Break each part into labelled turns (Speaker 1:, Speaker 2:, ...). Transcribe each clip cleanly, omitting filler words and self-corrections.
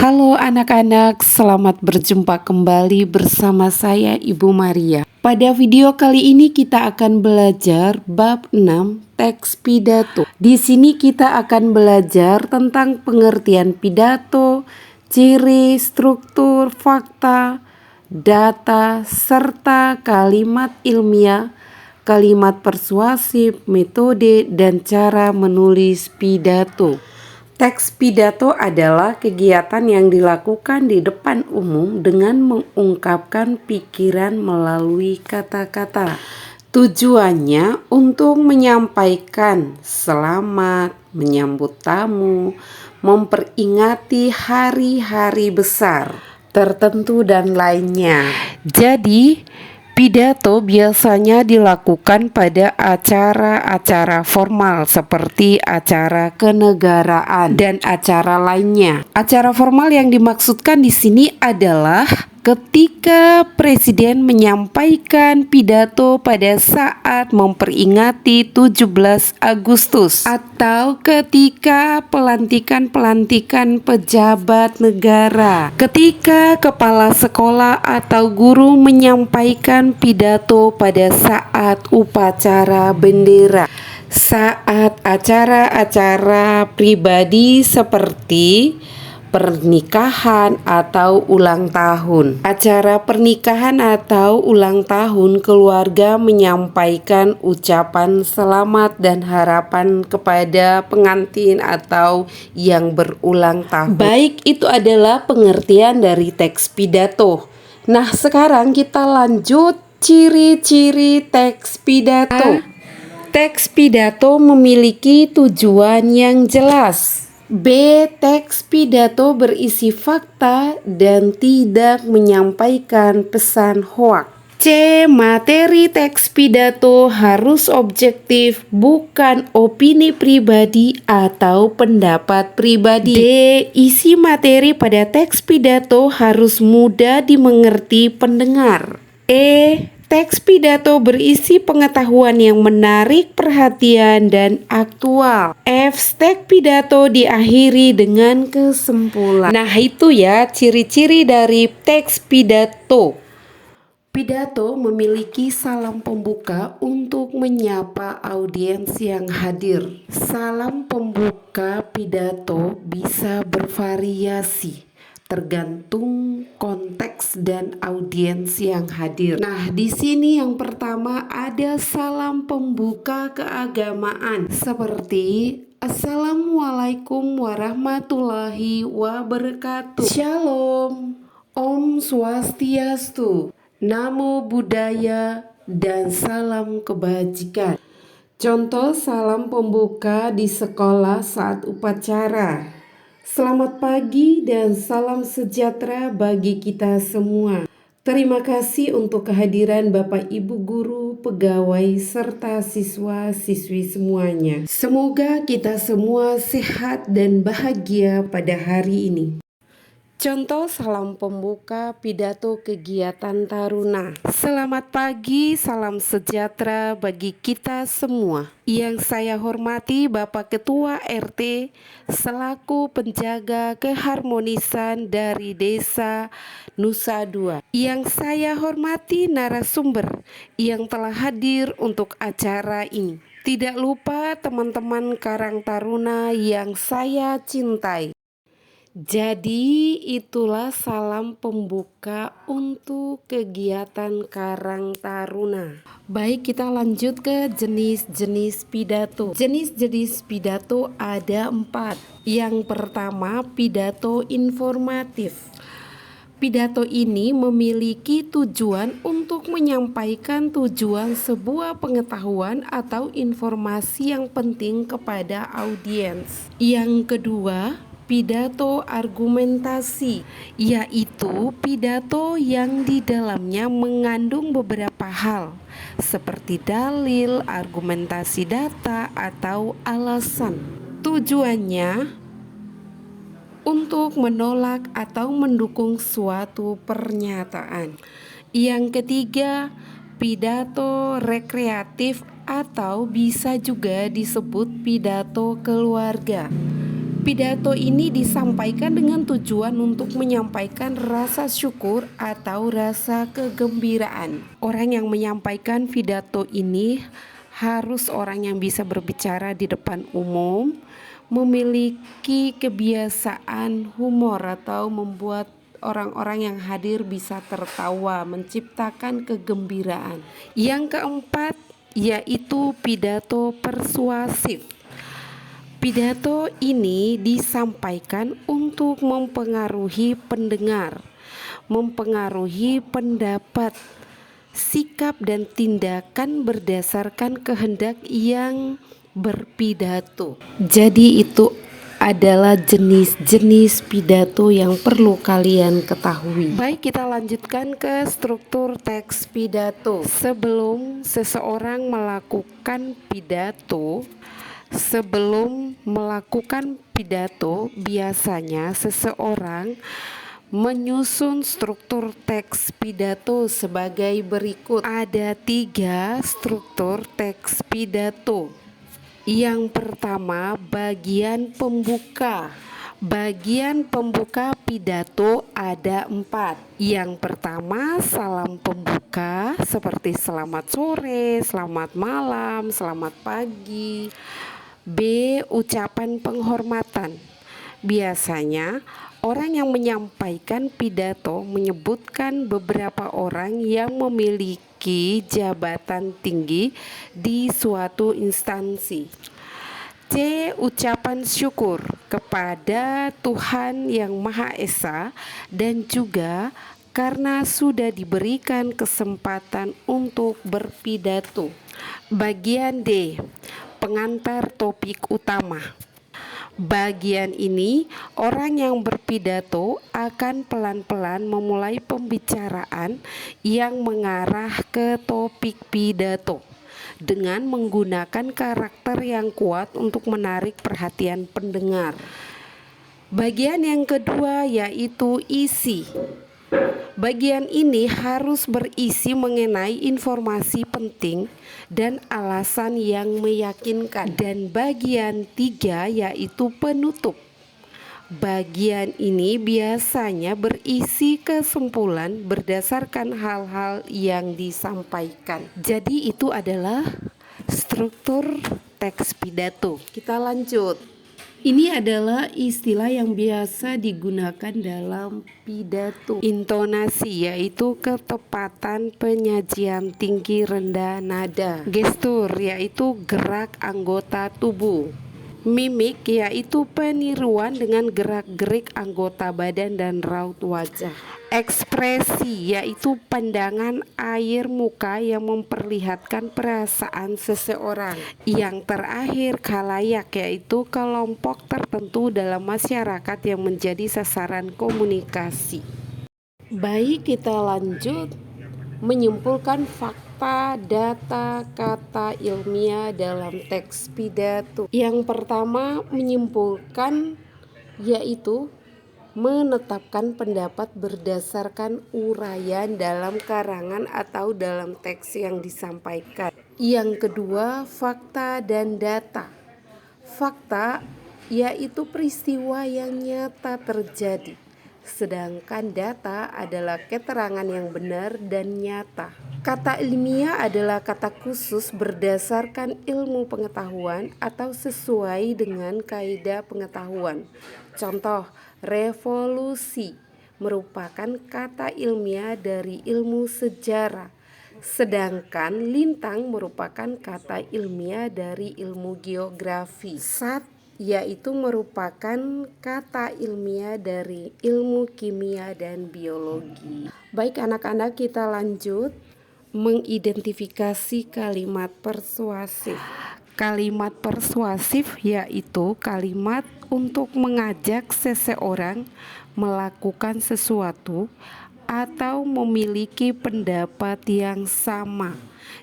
Speaker 1: Halo anak-anak, selamat berjumpa kembali bersama saya Ibu Maria. Pada video kali ini kita akan belajar bab 6 teks pidato. Di sini kita akan belajar tentang pengertian pidato, ciri, struktur, fakta, data, serta kalimat ilmiah, kalimat persuasif, metode, dan cara menulis pidato. Teks pidato adalah kegiatan yang dilakukan di depan umum dengan mengungkapkan pikiran melalui kata-kata. Tujuannya untuk menyampaikan selamat, menyambut tamu, memperingati hari-hari besar tertentu dan lainnya. Jadi, pidato biasanya dilakukan pada acara-acara formal seperti acara kenegaraan dan acara lainnya. Acara formal yang dimaksudkan di sini adalah ketika presiden menyampaikan pidato pada saat memperingati 17 Agustus atau ketika pelantikan pejabat negara, ketika kepala sekolah atau guru menyampaikan pidato pada saat upacara bendera, saat acara-acara pribadi seperti pernikahan atau ulang tahun. Acara pernikahan atau ulang tahun, keluarga menyampaikan ucapan selamat dan harapan kepada pengantin atau yang berulang tahun. Baik, itu adalah pengertian dari teks pidato. Nah, sekarang kita lanjut ciri-ciri teks pidato. Teks pidato memiliki tujuan yang jelas. B. Teks pidato berisi fakta dan tidak menyampaikan pesan hoaks. C. Materi teks pidato harus objektif, bukan opini pribadi atau pendapat pribadi. D. Isi materi pada teks pidato harus mudah dimengerti pendengar. E. Teks pidato berisi pengetahuan yang menarik perhatian dan aktual. F. Teks pidato diakhiri dengan kesimpulan. Nah, itu ya ciri-ciri dari teks pidato. Pidato memiliki salam pembuka untuk menyapa audiens yang hadir. Salam pembuka pidato bisa bervariasi tergantung konteks dan audiens yang hadir. Nah, di sini yang pertama ada salam pembuka keagamaan seperti Assalamualaikum warahmatullahi wabarakatuh. Shalom, Om Swastiastu, Namo Buddhaya, dan salam kebajikan. Contoh salam pembuka di sekolah saat upacara. Selamat pagi dan salam sejahtera bagi kita semua. Terima kasih untuk kehadiran Bapak Ibu guru, pegawai, serta siswa-siswi semuanya. Semoga kita semua sehat dan bahagia pada hari ini. Contoh salam pembuka pidato kegiatan taruna. Selamat pagi, salam sejahtera bagi kita semua. Yang saya hormati Bapak Ketua RT selaku penjaga keharmonisan dari Desa Nusa Dua. Yang saya hormati narasumber yang telah hadir untuk acara ini. Tidak lupa teman-teman Karang Taruna yang saya cintai. Jadi itulah salam pembuka untuk kegiatan Karang Taruna. Baik, kita lanjut ke jenis-jenis pidato. Jenis-jenis pidato ada 4. Yang pertama, pidato informatif. Pidato ini memiliki tujuan untuk menyampaikan tujuan sebuah pengetahuan atau informasi yang penting kepada audiens. Yang kedua, pidato argumentasi, yaitu pidato yang di dalamnya mengandung beberapa hal seperti dalil, argumentasi data, atau alasan. Tujuannya untuk menolak atau mendukung suatu pernyataan. Yang ketiga, pidato rekreatif atau bisa juga disebut pidato keluarga. Pidato ini disampaikan dengan tujuan untuk menyampaikan rasa syukur atau rasa kegembiraan. Orang yang menyampaikan pidato ini harus orang yang bisa berbicara di depan umum, memiliki kebiasaan humor atau membuat orang-orang yang hadir bisa tertawa, menciptakan kegembiraan. Yang keempat yaitu pidato persuasif. Pidato ini disampaikan untuk mempengaruhi pendengar, mempengaruhi pendapat, sikap dan tindakan berdasarkan kehendak yang berpidato. Jadi itu adalah jenis-jenis pidato yang perlu kalian ketahui. Baik, kita lanjutkan ke struktur teks pidato. Sebelum seseorang melakukan pidato, biasanya seseorang menyusun struktur teks pidato sebagai berikut. Ada 3 struktur teks pidato. Yang pertama, bagian pembuka. Bagian pembuka pidato ada 4. Yang pertama, salam pembuka seperti selamat sore, selamat malam, selamat pagi. B. Ucapan penghormatan. Biasanya orang yang menyampaikan pidato menyebutkan beberapa orang yang memiliki jabatan tinggi di suatu instansi. C. Ucapan syukur kepada Tuhan Yang Maha Esa dan juga karena sudah diberikan kesempatan untuk berpidato. Bagian D. Pengantar topik utama. Bagian ini, orang yang berpidato akan pelan-pelan memulai pembicaraan yang mengarah ke topik pidato dengan menggunakan karakter yang kuat untuk menarik perhatian pendengar. Bagian yang kedua yaitu isi. Bagian ini harus berisi mengenai informasi penting dan alasan yang meyakinkan. Dan bagian 3 yaitu penutup. Bagian ini biasanya berisi kesimpulan berdasarkan hal-hal yang disampaikan. Jadi itu adalah struktur teks pidato. Kita lanjut. Ini adalah istilah yang biasa digunakan dalam pidato. Intonasi yaitu ketepatan penyajian tinggi rendah nada. Gestur yaitu gerak anggota tubuh. Mimik yaitu peniruan dengan gerak-gerik anggota badan dan raut wajah. Ekspresi yaitu pandangan air muka yang memperlihatkan perasaan seseorang. Yang terakhir, khalayak yaitu kelompok tertentu dalam masyarakat yang menjadi sasaran komunikasi. Baik, kita lanjut menyimpulkan fakta, data, kata ilmiah dalam teks pidato. Yang pertama menyimpulkan yaitu menetapkan pendapat berdasarkan uraian dalam karangan atau dalam teks yang disampaikan. Yang kedua, fakta dan data. Fakta yaitu peristiwa yang nyata terjadi, sedangkan data adalah keterangan yang benar dan nyata. Kata ilmiah adalah kata khusus berdasarkan ilmu pengetahuan atau sesuai dengan kaidah pengetahuan. Contoh, revolusi merupakan kata ilmiah dari ilmu sejarah, sedangkan lintang merupakan kata ilmiah dari ilmu geografi. Sat yaitu merupakan kata ilmiah dari ilmu kimia dan biologi. Baik anak-anak, kita lanjut mengidentifikasi kalimat persuasif. Kalimat persuasif yaitu kalimat untuk mengajak seseorang melakukan sesuatu atau memiliki pendapat yang sama.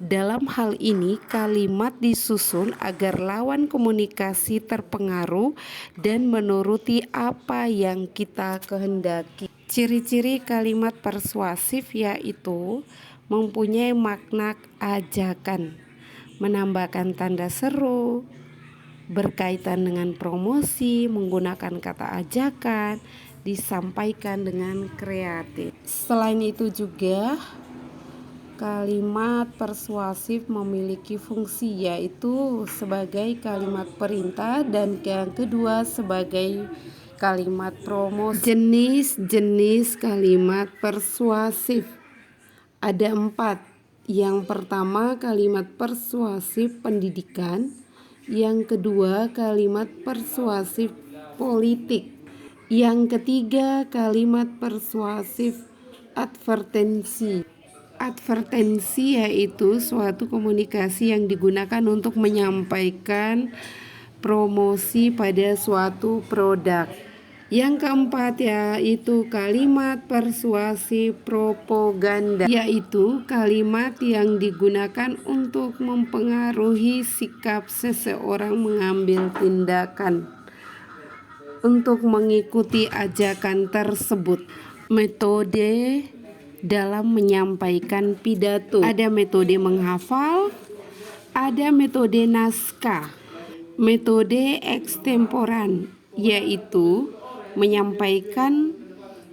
Speaker 1: Dalam hal ini, kalimat disusun agar lawan komunikasi terpengaruh dan menuruti apa yang kita kehendaki. Ciri-ciri kalimat persuasif yaitu mempunyai makna ajakan, menambahkan tanda seru, berkaitan dengan promosi, menggunakan kata ajakan, disampaikan dengan kreatif. Selain itu juga kalimat persuasif memiliki fungsi, yaitu sebagai kalimat perintah dan yang kedua sebagai kalimat promosi. Jenis-jenis kalimat persuasif ada 4. Yang pertama kalimat persuasif pendidikan, yang kedua kalimat persuasif politik, yang ketiga kalimat persuasif advertensi. Advertensi yaitu suatu komunikasi yang digunakan untuk menyampaikan promosi pada suatu produk. Yang keempat yaitu kalimat persuasi propaganda, yaitu kalimat yang digunakan untuk mempengaruhi sikap seseorang mengambil tindakan untuk mengikuti ajakan tersebut. Metode dalam menyampaikan pidato. Ada metode menghafal, ada metode naskah, metode ekstemporan, yaitu menyampaikan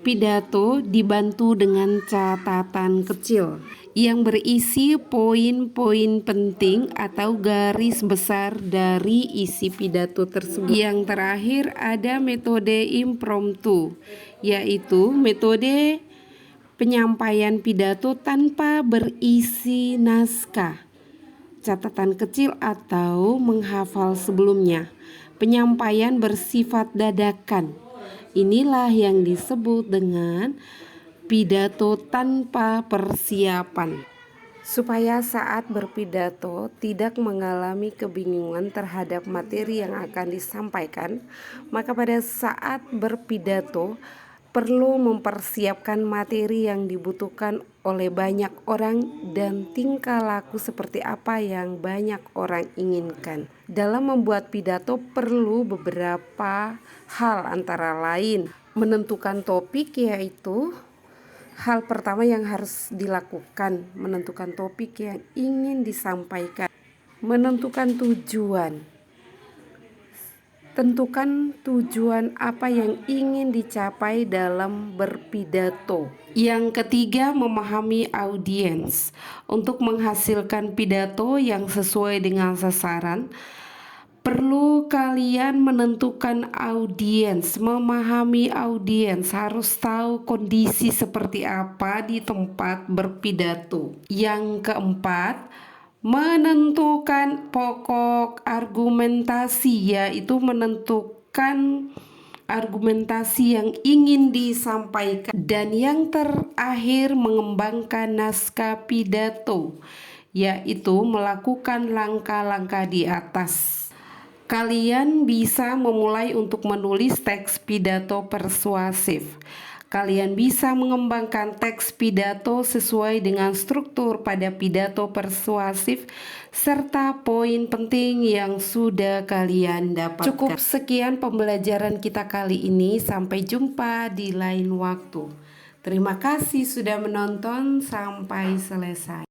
Speaker 1: pidato dibantu dengan catatan kecil yang berisi poin-poin penting atau garis besar dari isi pidato tersebut. Yang terakhir ada metode impromptu, yaitu metode penyampaian pidato tanpa berisi naskah, catatan kecil atau menghafal sebelumnya. Penyampaian bersifat dadakan. Inilah yang disebut dengan pidato tanpa persiapan. Supaya saat berpidato tidak mengalami kebingungan terhadap materi yang akan disampaikan, maka pada saat berpidato perlu mempersiapkan materi yang dibutuhkan oleh banyak orang dan tingkah laku seperti apa yang banyak orang inginkan. Dalam membuat pidato perlu beberapa hal, antara lain menentukan topik, yaitu hal pertama yang harus dilakukan, menentukan topik yang ingin disampaikan. Menentukan tujuan. Tentukan tujuan apa yang ingin dicapai dalam berpidato. Yang ketiga, memahami audiens. Untuk menghasilkan pidato yang sesuai dengan sasaran, perlu kalian menentukan audiens, memahami audiens, harus tahu kondisi seperti apa di tempat berpidato. Yang keempat, menentukan pokok argumentasi, yaitu menentukan argumentasi yang ingin disampaikan. Dan yang terakhir, mengembangkan naskah pidato, yaitu melakukan langkah-langkah di atas. Kalian bisa memulai untuk menulis teks pidato persuasif. Kalian bisa mengembangkan teks pidato sesuai dengan struktur pada pidato persuasif serta poin penting yang sudah kalian dapatkan. Cukup sekian pembelajaran kita kali ini. Sampai jumpa di lain waktu. Terima kasih sudah menonton sampai selesai.